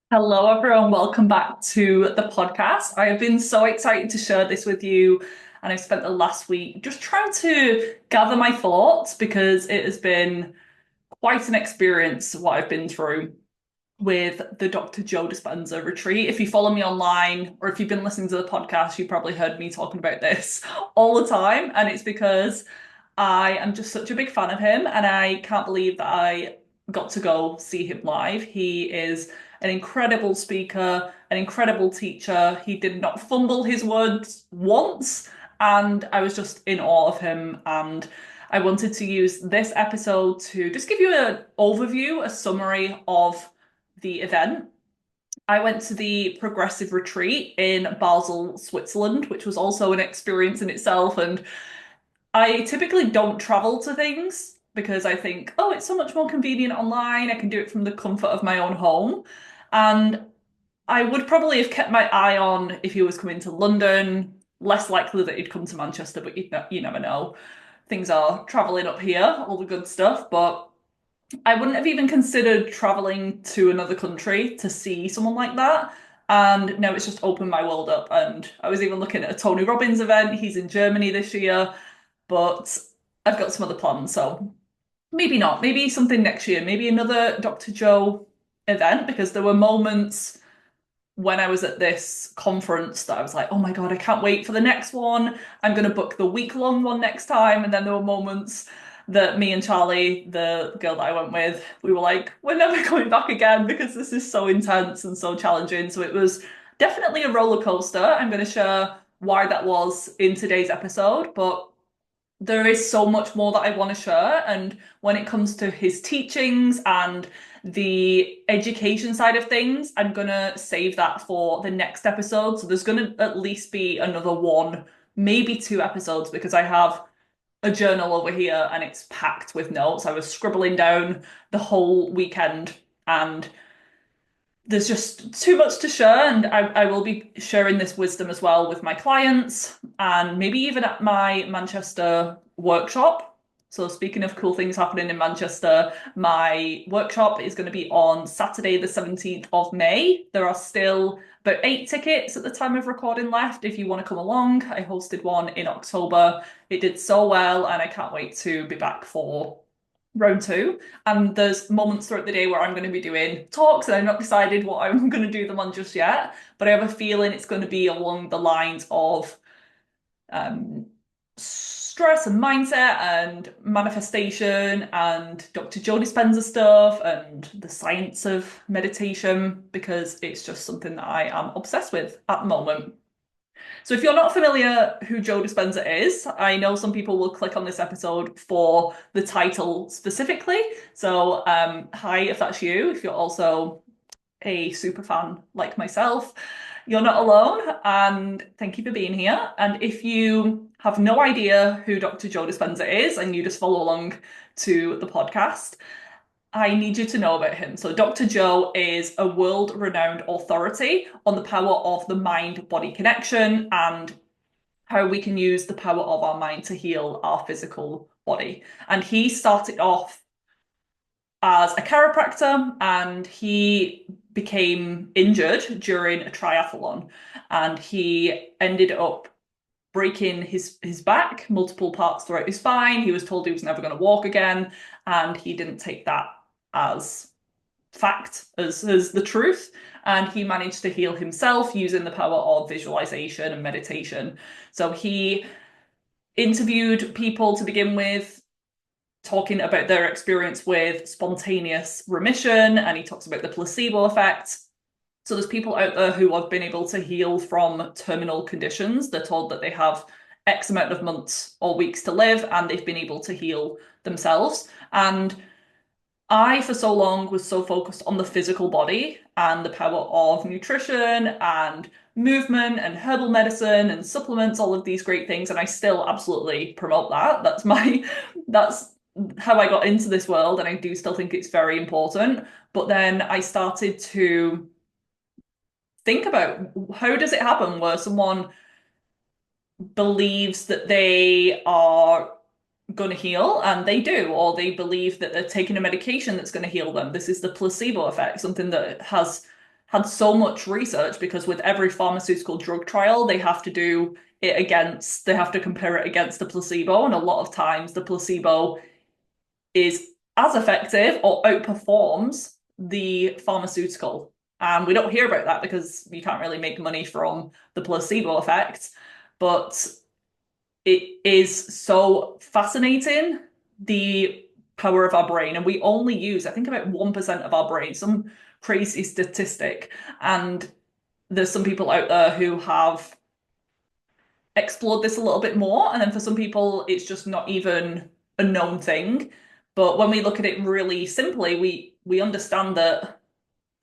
Hello, everyone. Welcome back to the podcast. I have been so excited to share this with you, and I've spent the last week just trying to gather my thoughts because it has been quite an experience what I've been through with the Dr. Joe Dispenza retreat. If you follow me online or if you've been listening to the podcast, you probably heard me talking about this all the time, and it's because I am just such a big fan of him, and I can't believe that I got to go see him live. He is an incredible speaker, an incredible teacher. He did not fumble his words once, and I was just in awe of him. And I wanted to use this episode to just give you an overview, a summary of the event. I went to the Progressive Retreat in Basel, Switzerland, which was also an experience in itself. And I typically don't travel to things because I think, oh, it's so much more convenient online. I can do it from the comfort of my own home. And I would probably have kept my eye on if he was coming to London. Less likely that he'd come to Manchester, but you never know. Things are traveling up here, all the good stuff. But I wouldn't have even considered traveling to another country to see someone like that. And now it's just opened my world up. And I was even looking at a Tony Robbins event. He's in Germany this year, but I've got some other plans. So maybe not. Maybe something next year. Maybe another Dr. Joe event, because there were moments when I was at this conference that I was like, oh my God, I can't wait for the next one. I'm going to book the week-long one next time. And then there were moments that me and Charlie, the girl that I went with, we were like, we're never coming back again because this is so intense and so challenging. So it was definitely a roller coaster. I'm going to share why that was in today's episode, but there is so much more that I want to share. And when it comes to his teachings and the education side of things, I'm going to save that for the next episode. So there's going to at least be another one, maybe two episodes, because I have a journal over here and it's packed with notes. I was scribbling down the whole weekend, and there's just too much to share, and I will be sharing this wisdom as well with my clients and maybe even at my Manchester workshop. So speaking of cool things happening in Manchester, my workshop is going to be on Saturday, the 17th of May. There are still about 8 tickets at the time of recording left if you want to come along. I hosted one in October. It did so well, and I can't wait to be back for round two. And there's moments throughout the day where I'm going to be doing talks and I've not decided what I'm going to do them on just yet, but I have a feeling it's going to be along the lines of um, stress and mindset and manifestation and Dr. Joe Dispenza stuff and the science of meditation, because it's just something that I am obsessed with at the moment. So if you're not familiar who Joe Dispenza is, I know some people will click on this episode for the title specifically. So hi, if that's you, if you're also a super fan like myself, you're not alone, and thank you for being here. And if you have no idea who Dr. Joe Dispenza is and you just follow along to the podcast, I need you to know about him. So, Dr. Joe is a world renowned authority on the power of the mind body connection and how we can use the power of our mind to heal our physical body. And he started off as a chiropractor, and he became injured during a triathlon, and he ended up breaking his back, multiple parts throughout his spine. He was told he was never going to walk again, and he didn't take that as fact, as the truth. And he managed to heal himself using the power of visualization and meditation. So he interviewed people to begin with, talking about their experience with spontaneous remission, and he talks about the placebo effect. So there's people out there who have been able to heal from terminal conditions. They're told that they have X amount of months or weeks to live, and they've been able to heal themselves. And I, for so long, was so focused on the physical body and the power of nutrition and movement and herbal medicine and supplements, all of these great things. And I still absolutely promote that. That's how I got into this world. And I do still think it's very important. But then I started to think about, how does it happen where someone believes that they are going to heal, and they do, or they believe that they're taking a medication that's going to heal them. This is the placebo effect, something that has had so much research because with every pharmaceutical drug trial, they have to compare it against the placebo. And a lot of times the placebo is as effective or outperforms the pharmaceutical. And we don't hear about that because you can't really make money from the placebo effect. But it is so fascinating, the power of our brain. And we only use, I think, about 1% of our brain, some crazy statistic. And there's some people out there who have explored this a little bit more. And then for some people, it's just not even a known thing. But when we look at it really simply, we understand that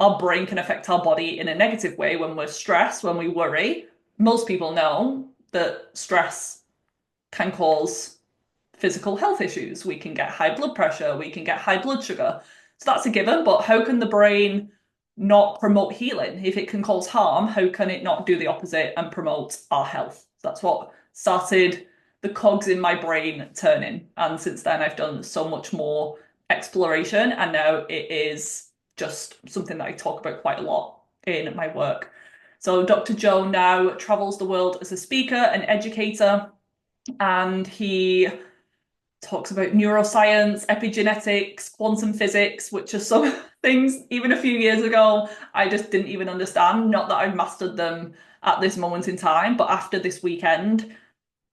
our brain can affect our body in a negative way when we're stressed, when we worry. Most people know that stress can cause physical health issues. We can get high blood pressure, we can get high blood sugar. So that's a given, but how can the brain not promote healing? If it can cause harm, how can it not do the opposite and promote our health? That's what started the cogs in my brain turning. And since then, I've done so much more exploration, and now it is just something that I talk about quite a lot in my work. So Dr. Joe now travels the world as a speaker and educator, and he talks about neuroscience, epigenetics, quantum physics, which are some things even a few years ago I just didn't even understand. Not that I've mastered them at this moment in time, but after this weekend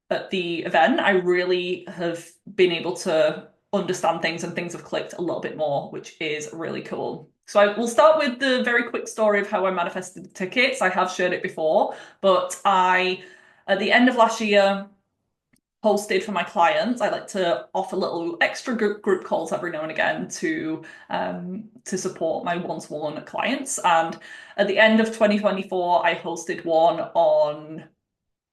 at the event, I really have been able to understand things, and things have clicked a little bit more, which is really cool. So I will start with the very quick story of how I manifested the tickets. I have shared it before, but at the end of last year, hosted for my clients. I like to offer little extra group calls every now and again to support my one-to-one clients. And at the end of 2024, I hosted one on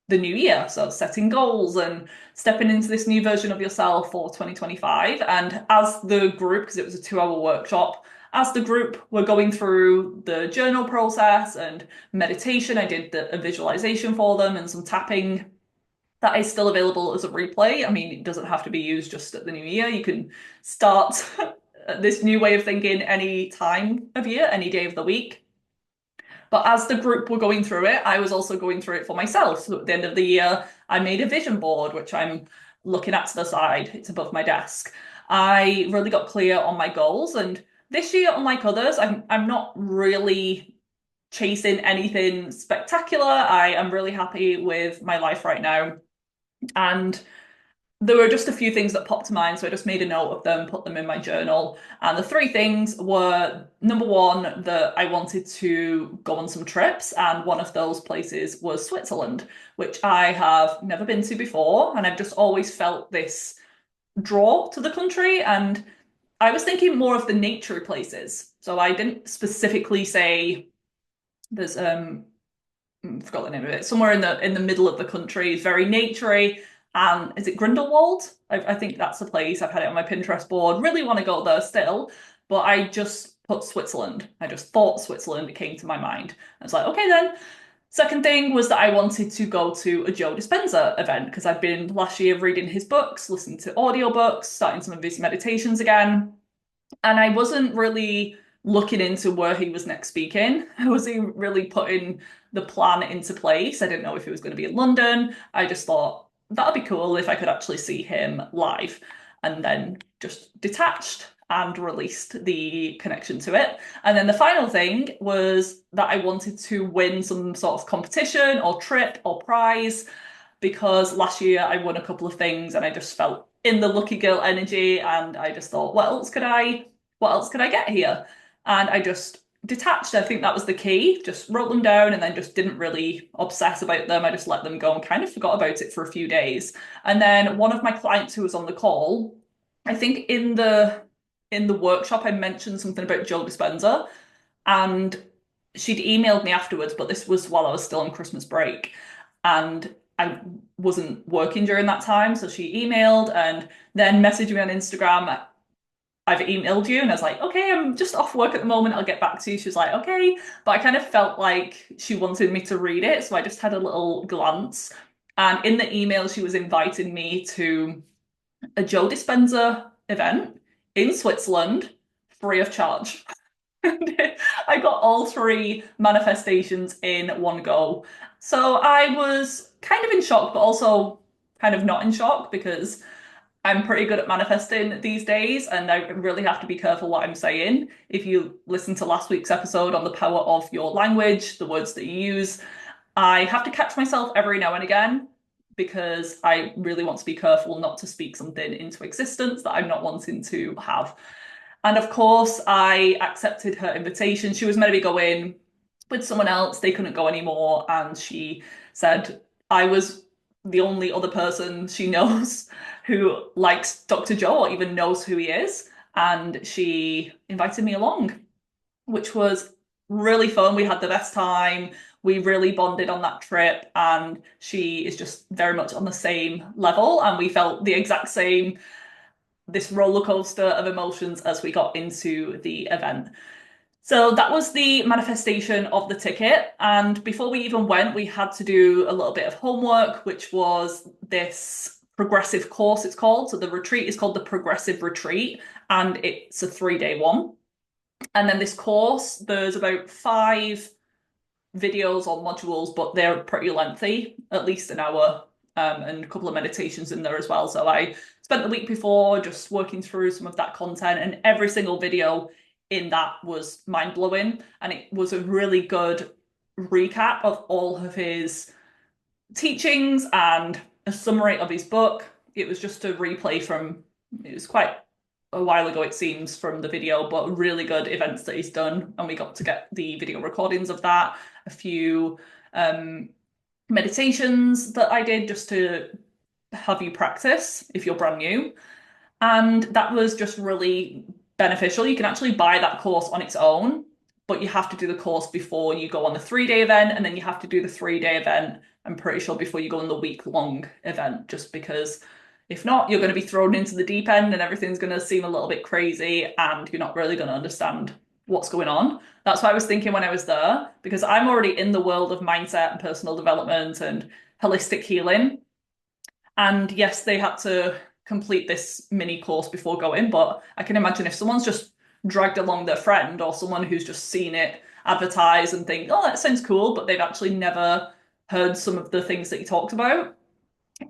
the new year. So setting goals and stepping into this new version of yourself for 2025. And as the group, because it was a 2-hour workshop, as the group were going through the journal process and meditation, I did a visualization for them and some tapping that is still available as a replay. I mean, it doesn't have to be used just at the new year. You can start this new way of thinking any time of year, any day of the week. But as the group were going through it, I was also going through it for myself. So at the end of the year, I made a vision board, which I'm looking at to the side. It's above my desk. I really got clear on my goals. And this year, unlike others, I'm not really chasing anything spectacular. I am really happy with my life right now. And there were just a few things that popped to mind, so I just made a note of them, put them in my journal. And the 3 things were, number one, that I wanted to go on some trips, and one of those places was Switzerland, which I have never been to before, and I've just always felt this draw to the country. And I was thinking more of the nature places. So I didn't specifically say there's I forgot the name of it, somewhere in the middle of the country, very naturey. And is it Grindelwald? I think that's the place. I've had it on my Pinterest board. Really want to go there still, but I just put Switzerland. I just thought Switzerland. It came to my mind. I was like, okay then. Second thing was that I wanted to go to a Joe Dispenza event because I've been last year reading his books, listening to audiobooks, starting some of his meditations again. And I wasn't really looking into where he was next speaking. I wasn't really putting the plan into place. I didn't know if he was going to be in London. I just thought that'd be cool if I could actually see him live, and then just detached and released the connection to it. And then the final thing was that I wanted to win some sort of competition or trip or prize, because last year I won a couple of things and I just felt in the lucky girl energy, and I just thought, what else could I get here? And I just detached. I think that was the key. Just wrote them down and then just didn't really obsess about them. I just let them go and kind of forgot about it for a few days. And then one of my clients who was on the call, I think in the workshop I mentioned something about Joe Dispenza, and she'd emailed me afterwards, but this was while I was still on Christmas break. And I wasn't working during that time. So she emailed and then messaged me on Instagram. I've emailed you. And I was like, okay, I'm just off work at the moment. I'll get back to you. She was like, okay. But I kind of felt like she wanted me to read it. So I just had a little glance. And in the email, she was inviting me to a Joe Dispenza event in Switzerland, free of charge. I got all three manifestations in one go. So I was kind of in shock, but also kind of not in shock because I'm pretty good at manifesting these days, and I really have to be careful what I'm saying. If you listen to last week's episode on the power of your language, the words that you use, I have to catch myself every now and again because I really want to be careful not to speak something into existence that I'm not wanting to have. And of course, I accepted her invitation. She was meant to be going with someone else. They couldn't go anymore. And she said, I was the only other person she knows who likes Dr. Joe or even knows who he is. And she invited me along, which was really fun. We had the best time. We really bonded on that trip. And she is just very much on the same level. And we felt the exact same, this roller coaster of emotions as we got into the event. So that was the manifestation of the ticket. And before we even went, we had to do a little bit of homework, which was this progressive course, it's called. So the retreat is called the Progressive Retreat, and it's a 3-day one. And then this course, there's about 5 videos or modules, but they're pretty lengthy, at least an hour, and a couple of meditations in there as well. So I spent the week before just working through some of that content, and every single video in that was mind-blowing, and it was a really good recap of all of his teachings and a summary of his book. It was just a replay from, it was quite a while ago, it seems, from the video, but really good events that he's done. And we got to get the video recordings of that, a few meditations that I did just to have you practice if you're brand new. And that was just really beneficial. You can actually buy that course on its own, but you have to do the course before you go on the 3-day event, and then you have to do the 3-day event, I'm pretty sure, before you go on the week-long event, just because if not, you're going to be thrown into the deep end and everything's going to seem a little bit crazy and you're not really going to understand what's going on. That's what I was thinking when I was there, because I'm already in the world of mindset and personal development and holistic healing. And yes, they had to complete this mini course before going, but I can imagine if someone's just dragged along their friend or someone who's just seen it advertised and think, oh, that sounds cool, but they've actually never heard some of the things that you talked about,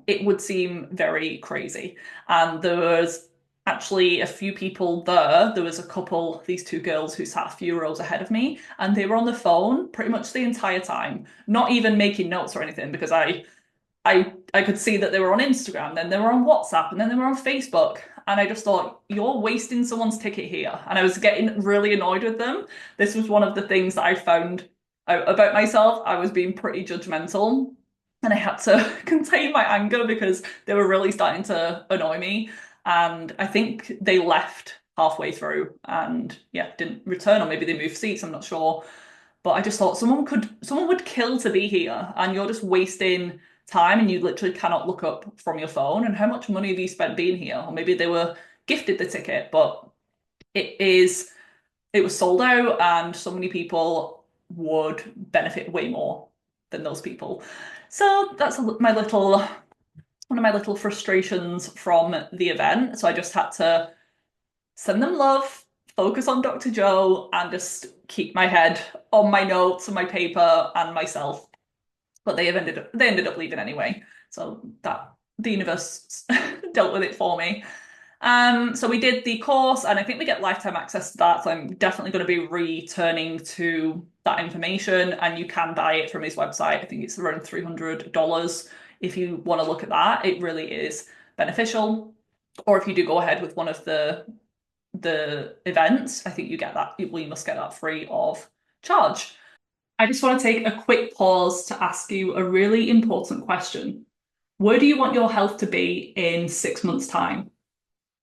it would seem very crazy. And there was actually a few people there. There was a couple, these 2 girls who sat a few rows ahead of me, and they were on the phone pretty much the entire time, not even making notes or anything, because I could see that they were on Instagram, then they were on WhatsApp, and then they were on Facebook. And I just thought, you're wasting someone's ticket here. And I was getting really annoyed with them. This was one of the things that I found out about myself. I was being pretty judgmental, and I had to contain my anger because they were really starting to annoy me. And I think they left halfway through and yeah, didn't return, or maybe they moved seats, I'm not sure. But I just thought someone would kill to be here, and you're just wasting time, and you literally cannot look up from your phone. And how much money have you spent being here? Or maybe they were gifted the ticket, but it was sold out, and so many people would benefit way more than those people. So that's one of my little frustrations from the event. So I just had to send them love, focus on Dr. Joe, and just keep my head on my notes and my paper and myself. But they ended up leaving anyway. So that the universe dealt with it for me. So we did the course, and I think we get lifetime access to that. So I'm definitely going to be returning to that information, and you can buy it from his website. I think it's around $300 if you want to look at that. It really is beneficial. Or if you do go ahead with one of the events, I think you get that. You must get that free of charge. I just want to take a quick pause to ask you a really important question. Where do you want your health to be in 6 months' time?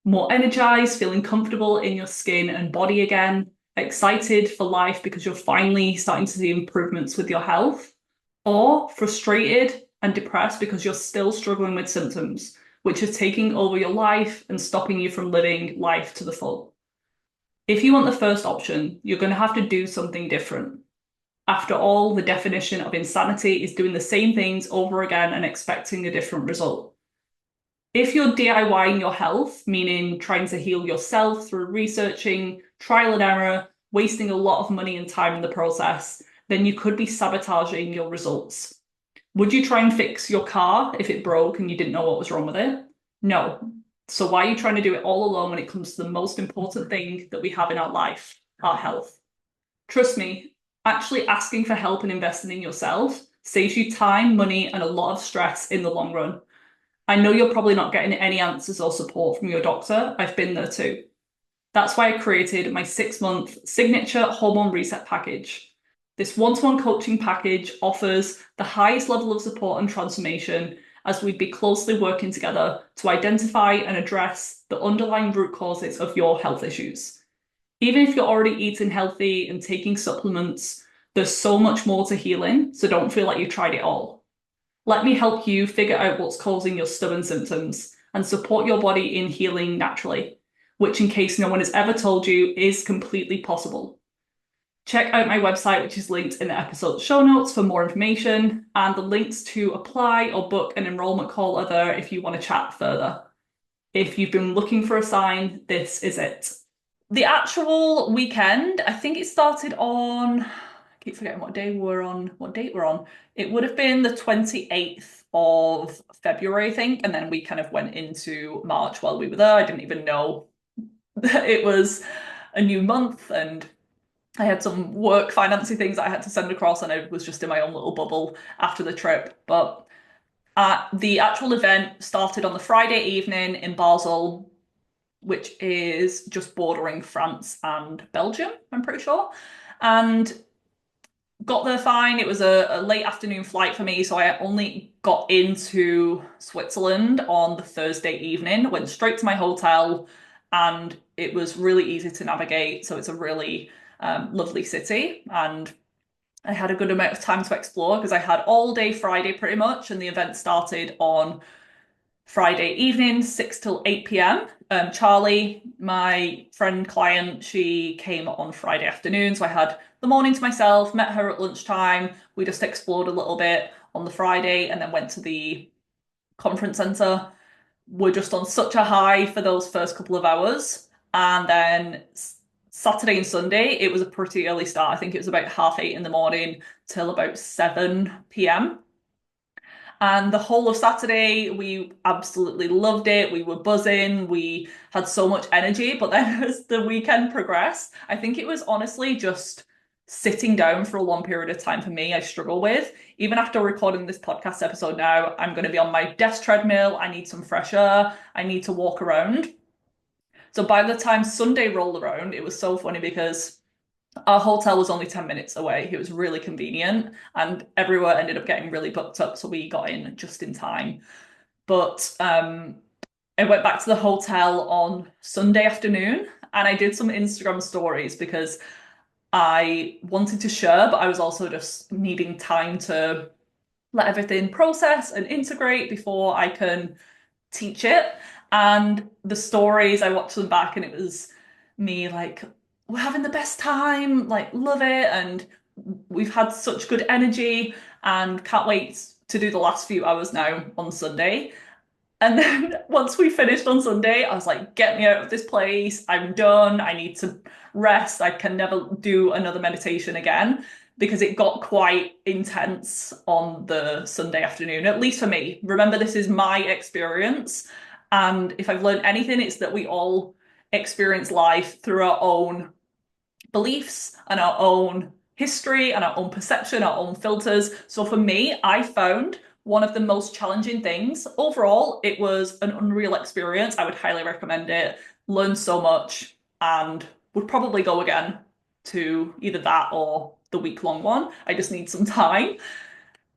More energized, feeling comfortable in your skin and body again, excited for life because you're finally starting to see improvements with your health, or frustrated and depressed because you're still struggling with symptoms, which are taking over your life and stopping you from living life to the full. If you want the first option, you're going to have to do something different. After all, the definition of insanity is doing the same things over again and expecting a different result. If you're DIYing your health, meaning trying to heal yourself through researching, trial and error, wasting a lot of money and time in the process, then you could be sabotaging your results. Would you try and fix your car if it broke and you didn't know what was wrong with it? No. So why are you trying to do it all alone when it comes to the most important thing that we have in our life, our health? Trust me, actually asking for help and investing in yourself saves you time, money, and a lot of stress in the long run. I know you're probably not getting any answers or support from your doctor. I've been there too. That's why I created my 6-month signature hormone reset package. This one-to-one coaching package offers the highest level of support and transformation as we'd be closely working together to identify and address the underlying root causes of your health issues. Even if you're already eating healthy and taking supplements, there's so much more to healing, so don't feel like you've tried it all. Let me help you figure out what's causing your stubborn symptoms and support your body in healing naturally, which, in case no one has ever told you, is completely possible. Check out my website, which is linked in the episode show notes for more information, and the links to apply or book an enrollment call are there if you want to chat further. If you've been looking for a sign, this is it. The actual weekend, I think it started on, I keep forgetting what date we're on. It would have been the 28th of February, I think, and then we kind of went into March while we were there. I didn't even know that it was a new month, and I had some work financy things that I had to send across, and I was just in my own little bubble after the trip. But the actual event started on the Friday evening in Basel, which is just bordering France and Belgium, I'm pretty sure. And got there fine. It was a late afternoon flight for me, so I only got into Switzerland on the Thursday evening, went straight to my hotel, and it was really easy to navigate. So it's a really lovely city, and I had a good amount of time to explore because I had all day Friday pretty much, and the event started on Friday evening, 6 till 8 p.m. Charlie, my friend client, she came on Friday afternoon. So I had the morning to myself, met her at lunchtime. We just explored a little bit on the Friday and then went to the conference centre. We're just on such a high for those first couple of hours. And then Saturday and Sunday, it was a pretty early start. I think it was about 8:30 in the morning till about 7 p.m. And the whole of Saturday, we absolutely loved it. We were buzzing. We had so much energy. But then as the weekend progressed, I think it was honestly just sitting down for a long period of time for me, I struggle with. Even after recording this podcast episode now, I'm going to be on my desk treadmill. I need some fresh air. I need to walk around. So by the time Sunday rolled around, it was so funny because our hotel was only 10 minutes away. It was really convenient, and everywhere ended up getting really booked up, so we got in just in time. But I went back to the hotel on Sunday afternoon, and I did some Instagram stories because I wanted to share, but I was also just needing time to let everything process and integrate before I can teach it. And the stories, I watched them back, and it was me like, we're having the best time, like, love it. And we've had such good energy and can't wait to do the last few hours now on Sunday. And then once we finished on Sunday, I was like, get me out of this place. I'm done. I need to rest. I can never do another meditation again because it got quite intense on the Sunday afternoon, at least for me. Remember, this is my experience. And if I've learned anything, it's that we all experience life through our own beliefs and our own history and our own perception, our own filters. So for me, I found one of the most challenging things. Overall, it was an unreal experience. I would highly recommend it. Learned so much and would probably go again to either that or the week-long one. I just need some time.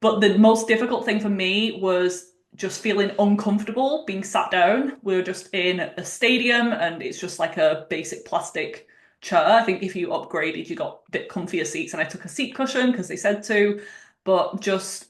But the most difficult thing for me was just feeling uncomfortable being sat down. We were just in a stadium and it's just like a basic plastic chair. I think if you upgraded, you got a bit comfier seats, and I took a seat cushion because they said to, but just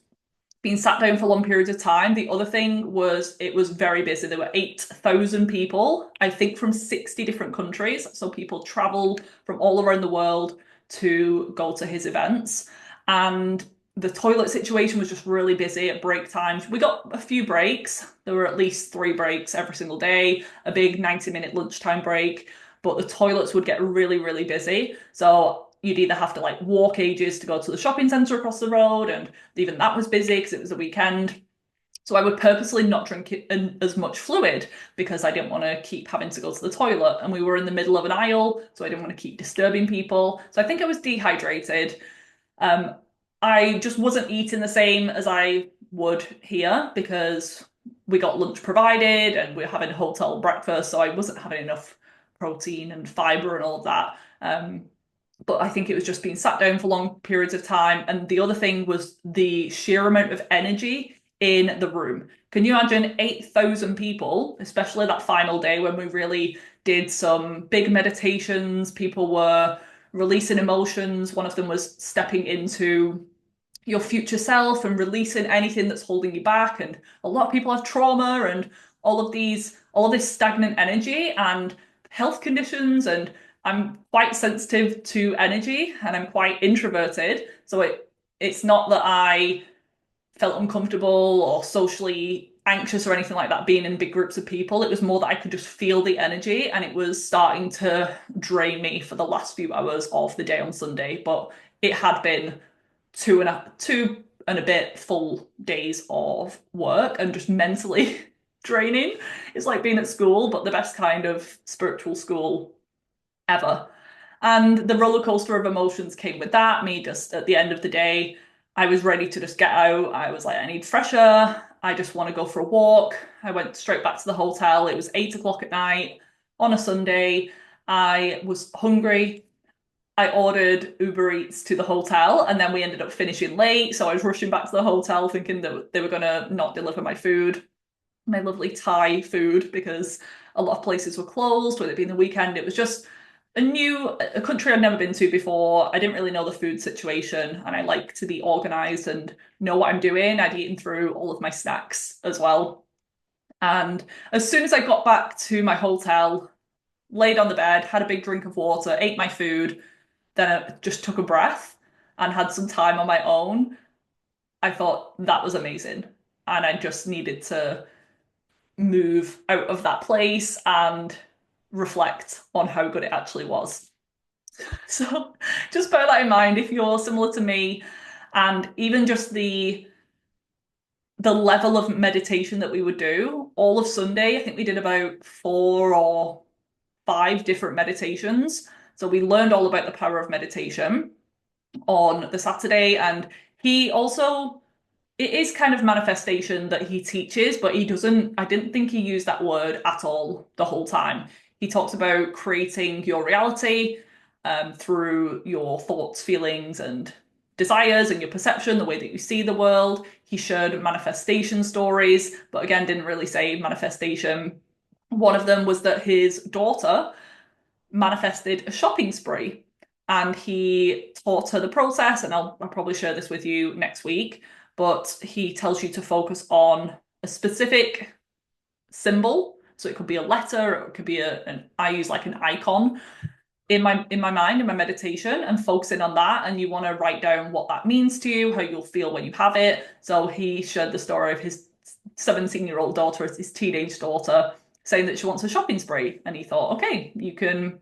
being sat down for long periods of time. The other thing was it was very busy. There were 8,000 people, I think from 60 different countries. So people travel from all around the world to go to his events. And the toilet situation was just really busy at break times. We got a few breaks. There were at least 3 breaks every single day, a big 90-minute lunchtime break. but the toilets would get really, really busy. So you'd either have to like walk ages to go to the shopping centre across the road, and even that was busy because it was a weekend. So I would purposely not drink as much fluid because I didn't want to keep having to go to the toilet. And we were in the middle of an aisle, so I didn't want to keep disturbing people. So I think I was dehydrated. Um, I just wasn't eating the same as I would here because we got lunch provided and we are having hotel breakfast, so I wasn't having enough protein and fiber and all of that. But I think it was just being sat down for long periods of time. And the other thing was the sheer amount of energy in the room. Can you imagine 8,000 people, especially that final day when we really did some big meditations? People were releasing emotions. One of them was stepping into your future self and releasing anything that's holding you back. And a lot of people have trauma and all of this stagnant energy and health conditions. And I'm quite sensitive to energy and I'm quite introverted. So it's not that I felt uncomfortable or socially anxious or anything like that being in big groups of people. It was more that I could just feel the energy and it was starting to drain me for the last few hours of the day on Sunday. But it had been two and a bit full days of work and just mentally draining. It's like being at school, but the best kind of spiritual school ever. And the roller coaster of emotions came with that. Me just at the end of the day, I was ready to just get out. I was like, I need fresh air. I just want to go for a walk. I went straight back to the hotel. It was 8 o'clock at night on a Sunday. I was hungry. I ordered Uber Eats to the hotel and then we ended up finishing late. So I was rushing back to the hotel thinking that they were going to not deliver my food, my lovely Thai food, because a lot of places were closed, with it being the weekend. It was just a country I'd never been to before. I didn't really know the food situation and I like to be organized and know what I'm doing. I'd eaten through all of my snacks as well. And as soon as I got back to my hotel, laid on the bed, had a big drink of water, ate my food, then I just took a breath and had some time on my own. I thought that was amazing. And I just needed to move out of that place and reflect on how good it actually was. So just bear that in mind if you're similar to me, and even just the level of meditation that we would do all of Sunday. I think we did about 4 or 5 different meditations. So we learned all about the power of meditation on the Saturday, and he also, it is kind of manifestation that he teaches, but I didn't think he used that word at all the whole time. He talks about creating your reality through your thoughts, feelings, and desires and your perception, the way that you see the world. He shared manifestation stories, but again, didn't really say manifestation. One of them was that his daughter manifested a shopping spree and he taught her the process. And I'll probably share this with you next week, but he tells you to focus on a specific symbol. So it could be a letter, or it could be I use like an icon in my mind, in my meditation, and focusing on that. And you want to write down what that means to you, how you'll feel when you have it. So he shared the story of his 17-year-old daughter, his teenage daughter, saying that she wants a shopping spree. And he thought, okay, you can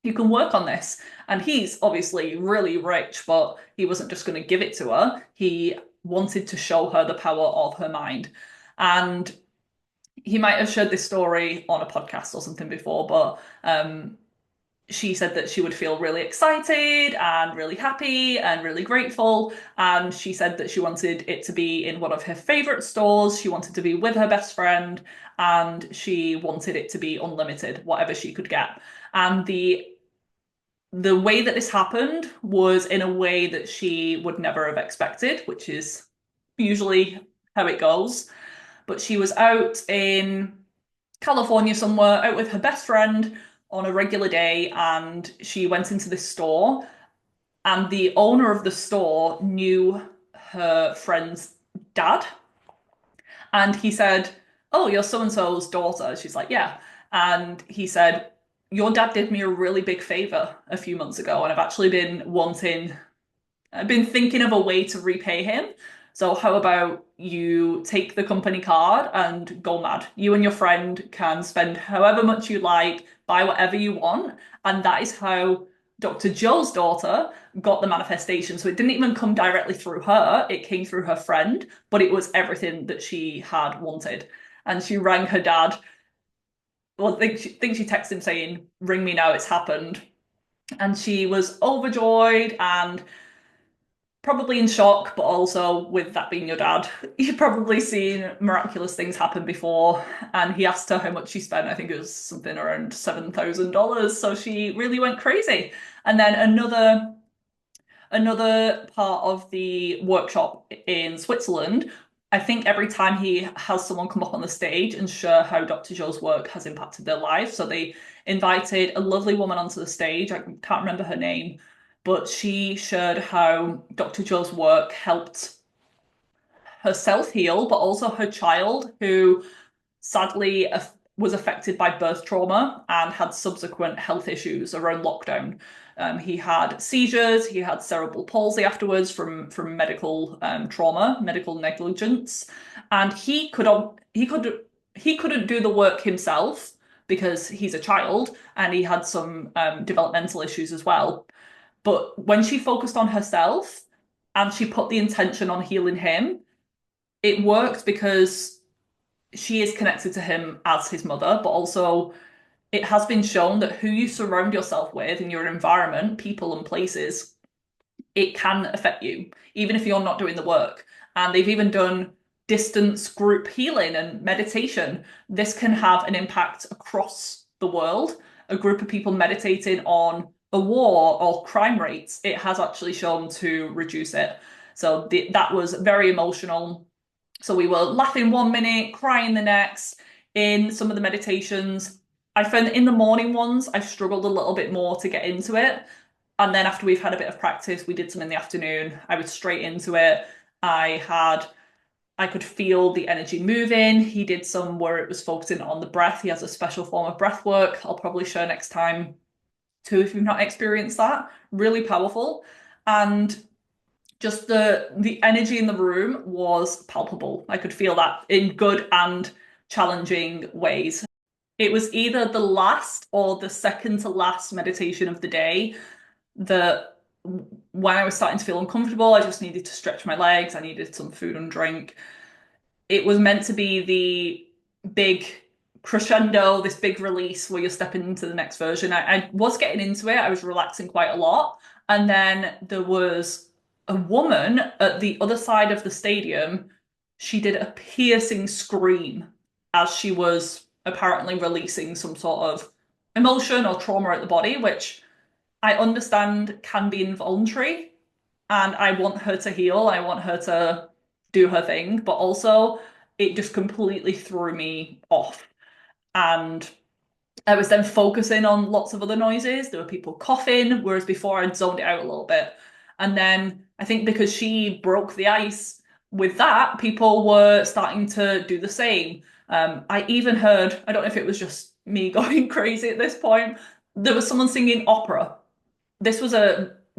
work on this. And he's obviously really rich, but he wasn't just going to give it to her. He wanted to show her the power of her mind. And he might have shared this story on a podcast or something before, but she said that she would feel really excited and really happy and really grateful. And she said that she wanted it to be in one of her favorite stores. She wanted to be with her best friend and she wanted it to be unlimited, whatever she could get. And the way that this happened was in a way that she would never have expected, which is usually how it goes. But she was out in California somewhere, out with her best friend on a regular day, and she went into this store, and the owner of the store knew her friend's dad. And he said, "Oh, you're so and so's daughter." She's like, "Yeah." And he said, "Your dad did me a really big favor a few months ago, and I've been thinking of a way to repay him, So how about you take the company card and go mad? You and your friend can spend however much you like, buy whatever you want. And that is how Dr. Joe's daughter got the manifestation. So it didn't even come directly through her, it came through her friend, but it was everything that she had wanted. And she rang her dad. Well, I think she texted him saying, "Ring me now, it's happened." And she was overjoyed and probably in shock, but also with that being your dad, you've probably seen miraculous things happen before. And he asked her how much she spent. I think it was something around $7,000. So she really went crazy. And then another part of the workshop in Switzerland, I think every time he has someone come up on the stage and share how Dr. Joe's work has impacted their life. So they invited a lovely woman onto the stage. I can't remember her name, but she shared how Dr. Joe's work helped herself heal, but also her child, who sadly was affected by birth trauma and had subsequent health issues around lockdown. He had seizures, he had cerebral palsy afterwards from medical trauma, medical negligence, and he couldn't do the work himself because he's a child and he had some developmental issues as well. But when she focused on herself and she put the intention on healing him, it worked because she is connected to him as his mother, but also it has been shown that who you surround yourself with in your environment, people and places, it can affect you, even if you're not doing the work. And they've even done distance group healing and meditation. This can have an impact across the world. A group of people meditating on a war or crime rates, it has actually shown to reduce it. So that was very emotional. So we were laughing 1 minute, crying the next. In some of the meditations, I found that in the morning ones, I struggled a little bit more to get into it. And then after we've had a bit of practice, we did some in the afternoon. I was straight into it. I could feel the energy moving. He did some where it was focusing on the breath. He has a special form of breath work. I'll probably share next time too if you've not experienced that. Really powerful. And just the energy in the room was palpable. I could feel that in good and challenging ways. It was either the last or the second to last meditation of the day that when I was starting to feel uncomfortable, I just needed to stretch my legs, I needed some food and drink. It was meant to be the big crescendo, this big release where you're stepping into the next version. I was getting into it, I was relaxing quite a lot. And then there was a woman at the other side of the stadium. She did a piercing scream as she was apparently releasing some sort of emotion or trauma at the body, which I understand can be involuntary. And I want her to heal. I want her to do her thing. But also, it just completely threw me off. And I was then focusing on lots of other noises. There were people coughing, whereas before I'd zoned it out a little bit. And then I think because she broke the ice with that, people were starting to do the same. I even heard, I don't know if it was just me going crazy at this point, there was someone singing opera. This was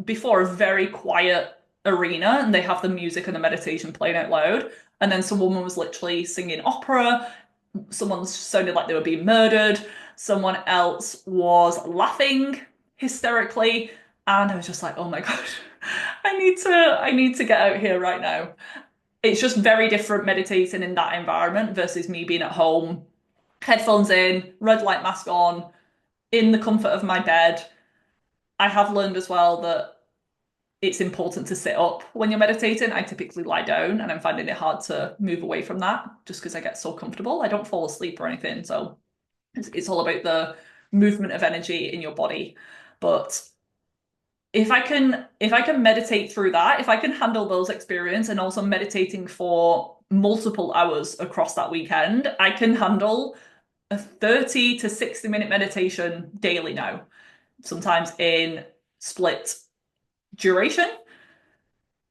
before a very quiet arena, and they have the music and the meditation playing out loud. And then some woman was literally singing opera. Someone sounded like they were being murdered. Someone else was laughing hysterically. And I was just like, oh my God, I need to get out here right now. It's just very different meditating in that environment versus me being at home, headphones in, red light mask on, in the comfort of my bed. I have learned as well that it's important to sit up when you're meditating. I typically lie down and I'm finding it hard to move away from that just because I get so comfortable. I don't fall asleep or anything. So it's all about the movement of energy in your body. But if I can meditate through that, if I can handle those experiences and also meditating for multiple hours across that weekend, I can handle a 30 to 60 minute meditation daily now, sometimes in split duration.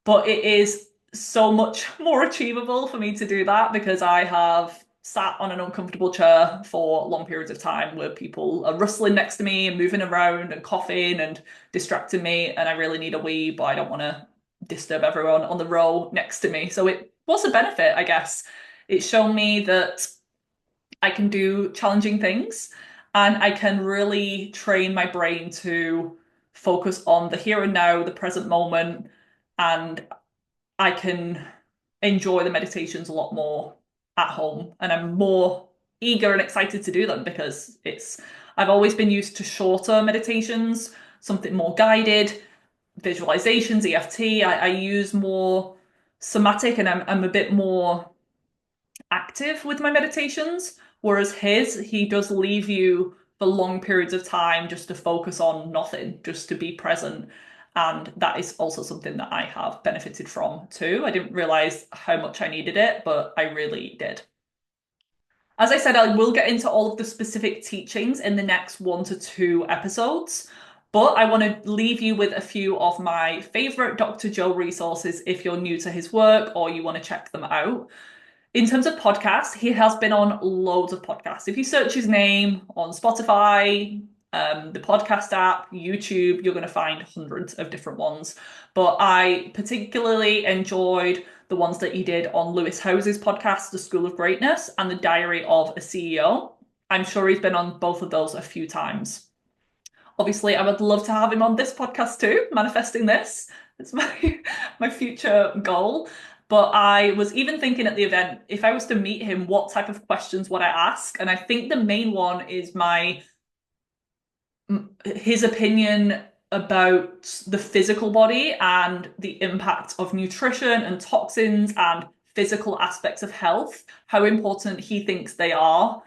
But it is so much more achievable for me to do that because I have sat on an uncomfortable chair for long periods of time where people are rustling next to me and moving around and coughing and distracting me, and I really need a wee, but I don't want to disturb everyone on the row next to me. So it was a benefit, I guess. It's shown me that I can do challenging things and I can really train my brain to focus on the here and now, the present moment, and I can enjoy the meditations a lot more at home. And I'm more eager and excited to do them because I've always been used to shorter meditations, something more guided, visualizations, EFT. I use more somatic and I'm a bit more active with my meditations, whereas he does leave you for long periods of time just to focus on nothing, just to be present. And that is also something that I have benefited from too. I didn't realize how much I needed it, but I really did. As I said, I will get into all of the specific teachings in the next 1 to 2 episodes, but I want to leave you with a few of my favorite Dr. Joe resources if you're new to his work or you want to check them out. In terms of podcasts, he has been on loads of podcasts. If you search his name on Spotify, the podcast app, YouTube, you're going to find hundreds of different ones. But I particularly enjoyed the ones that he did on Lewis Howes's podcast, The School of Greatness, and The Diary of a CEO. I'm sure he's been on both of those a few times. Obviously, I would love to have him on this podcast too, manifesting this. It's my future goal. But I was even thinking at the event, if I was to meet him, what type of questions would I ask? And I think the main one is his opinion about the physical body and the impact of nutrition and toxins and physical aspects of health, how important he thinks they are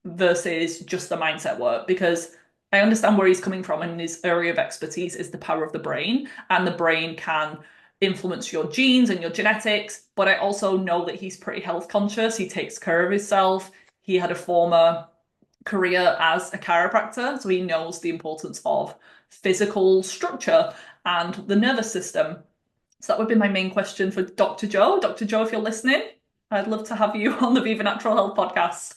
versus just the mindset work. Because I understand where he's coming from, and his area of expertise is the power of the brain, and the brain can influence your genes and your genetics. But I also know that he's pretty health conscious. He takes care of himself. He had a former career as a chiropractor, so he knows the importance of physical structure and the nervous system. So that would be my main question for Dr. Joe. Dr. Joe, if you're listening, I'd love to have you on the Viva Natural Health podcast.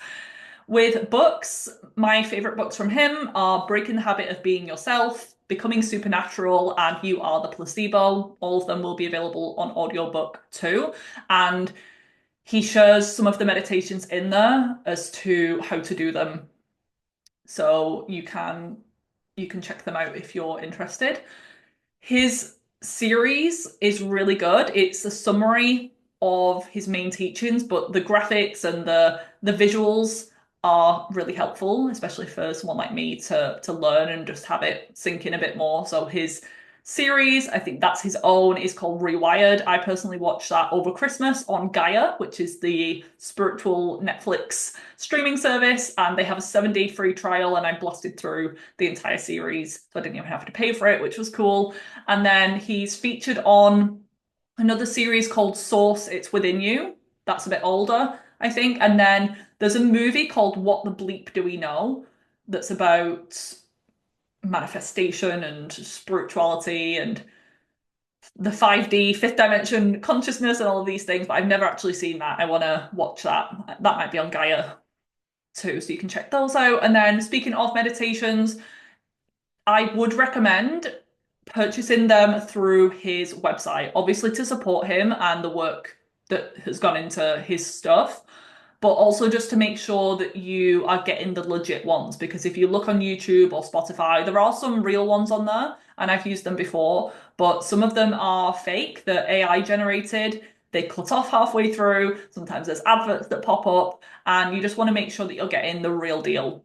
With books, my favorite books from him are Breaking the Habit of Being Yourself, Becoming Supernatural, and You Are the Placebo. All of them will be available on audiobook too. And he shares some of the meditations in there as to how to do them. So you can check them out if you're interested. His series is really good. It's a summary of his main teachings, but the graphics and the visuals are really helpful, especially for someone like me to learn and just have it sink in a bit more. So his series, I think that's his own, is called Rewired. I personally watched that over Christmas on Gaia, which is the spiritual Netflix streaming service, and they have a 7-day free trial, and I blasted through the entire series, so I didn't even have to pay for it, which was cool. And then he's featured on another series called Source, It's Within You. That's a bit older, I think. And then there's a movie called What the Bleep Do We Know that's about manifestation and spirituality and the 5D, fifth dimension consciousness and all of these things, but I've never actually seen that. I want to watch that. That might be on Gaia too, so you can check those out. And then speaking of meditations, I would recommend purchasing them through his website, obviously to support him and the work that has gone into his stuff, but also just to make sure that you are getting the legit ones. Because if you look on YouTube or Spotify, there are some real ones on there, and I've used them before, but some of them are fake, they're AI generated, they cut off halfway through, sometimes there's adverts that pop up, and you just want to make sure that you're getting the real deal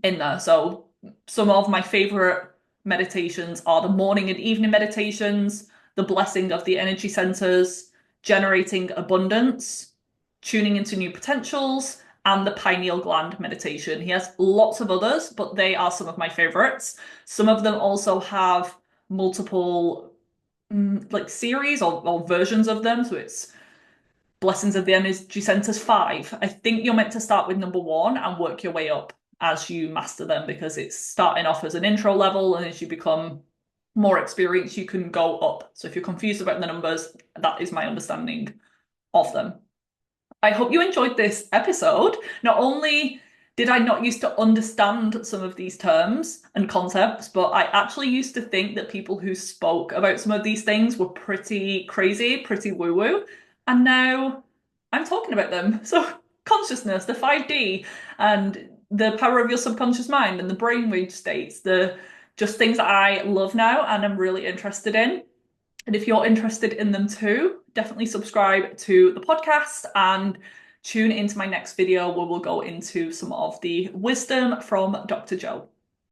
in there. So some of my favorite meditations are the morning and evening meditations, the blessing of the energy centers, generating abundance, tuning into new potentials, and the pineal gland meditation. He has lots of others, but they are some of my favorites. Some of them also have multiple like series or versions of them. So it's Blessings of the Energy Centers 5. I think you're meant to start with number 1 and work your way up as you master them, because it's starting off as an intro level, and as you become more experienced, you can go up. So if you're confused about the numbers, that is my understanding of them. I hope you enjoyed this episode. Not only did I not used to understand some of these terms and concepts, but I actually used to think that people who spoke about some of these things were pretty crazy, pretty woo-woo. And now I'm talking about them. So consciousness, the 5D, and the power of your subconscious mind and the brainwave states, the just things that I love now and I'm really interested in. And if you're interested in them too, definitely subscribe to the podcast and tune into my next video where we'll go into some of the wisdom from Dr. Joe.